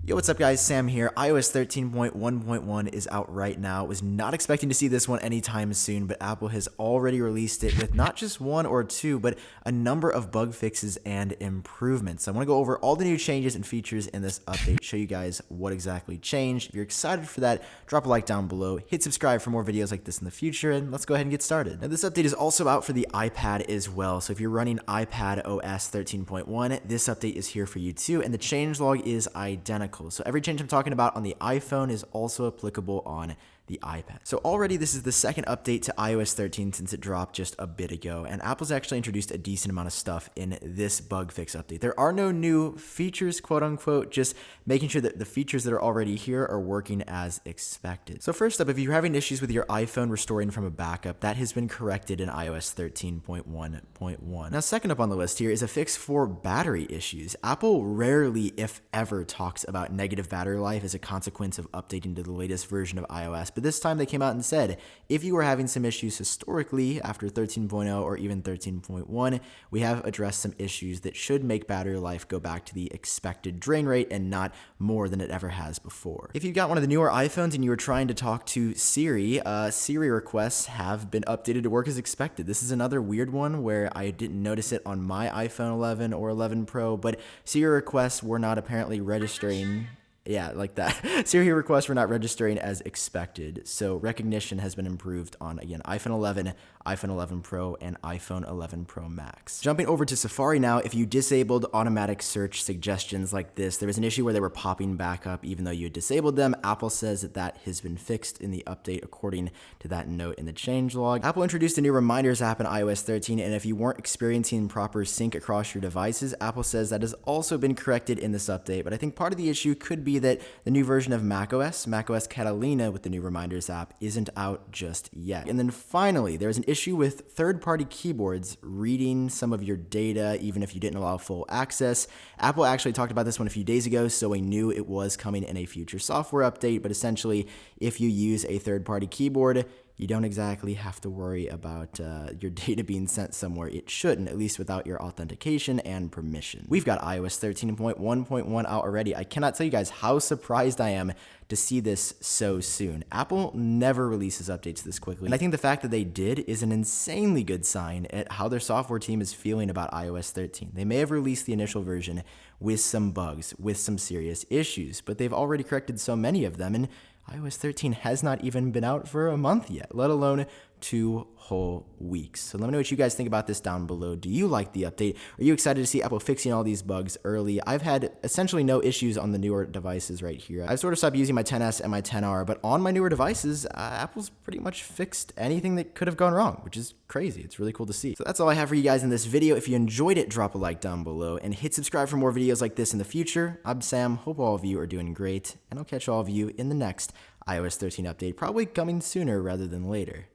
Yo, what's up guys, Sam here. iOS 13.1.1 is out right now. Was not expecting to see this one anytime soon, but Apple has already released it with not just one or two, but a number of bug fixes and improvements. So I want to go over all the new changes and features in this update, show you guys what exactly changed. If you're excited for that, drop a like down below, hit subscribe for more videos like this in the future, and let's go ahead and get started. Now this update is also out for the iPad as well, so if you're running iPadOS 13.1, this update is here for you too, and the changelog is identical. So every change I'm talking about on the iPhone is also applicable on the iPad. So already this is the second update to iOS 13 since it dropped just a bit ago, and Apple's actually introduced a decent amount of stuff in this bug fix update. There are no new features, quote unquote, just making sure that the features that are already here are working as expected. So first up, if you're having issues with your iPhone restoring from a backup, that has been corrected in iOS 13.1.1. Now second up on the list here is a fix for battery issues. Apple rarely, if ever, talks about negative battery life as a consequence of updating to the latest version of iOS. But this time they came out and said, if you were having some issues historically after 13.0 or even 13.1, we have addressed some issues that should make battery life go back to the expected drain rate and not more than it ever has before. If you got one of the newer iPhones and you were trying to talk to Siri, Siri requests have been updated to work as expected. This is another weird one where I didn't notice it on my iPhone 11 or 11 Pro, but Siri requests were not apparently registering. Yeah, like that. Siri requests were not registering as expected, so recognition has been improved on, again, iPhone 11, iPhone 11 Pro, and iPhone 11 Pro Max. Jumping over to Safari now, if you disabled automatic search suggestions like this, there was an issue where they were popping back up even though you had disabled them. Apple says that that has been fixed in the update according to that note in the changelog. Apple introduced a new reminders app in iOS 13, and if you weren't experiencing proper sync across your devices, Apple says that has also been corrected in this update, but I think part of the issue could be that the new version of macOS Catalina with the new reminders app isn't out just yet. And then finally, there's an issue with third-party keyboards reading some of your data even if you didn't allow full access. Apple actually talked about this one a few days ago, so we knew it was coming in a future software update, but essentially if you use a third-party keyboard, you don't exactly have to worry about your data being sent somewhere it shouldn't, at least without your authentication and permission. We've got iOS 13.1.1 out already. I cannot tell you guys how surprised I am to see this so soon. Apple never releases updates this quickly, and I think the fact that they did is an insanely good sign at how their software team is feeling about iOS 13. They may have released the initial version with some bugs, with some serious issues, but they've already corrected so many of them, and iOS 13 has not even been out for a month yet, let alone 2 whole weeks. So let me know what you guys think about this down below. Do you like the update? Are you excited to see Apple fixing all these bugs early? I've had essentially no issues on the newer devices right here. I've sort of stopped using my XS and my XR, but on my newer devices, Apple's pretty much fixed anything that could have gone wrong, which is crazy. It's really cool to see. So that's all I have for you guys in this video. If you enjoyed it, drop a like down below and hit subscribe for more videos like this in the future. I'm Sam. Hope all of you are doing great, and I'll catch all of you in the next iOS 13 update, probably coming sooner rather than later.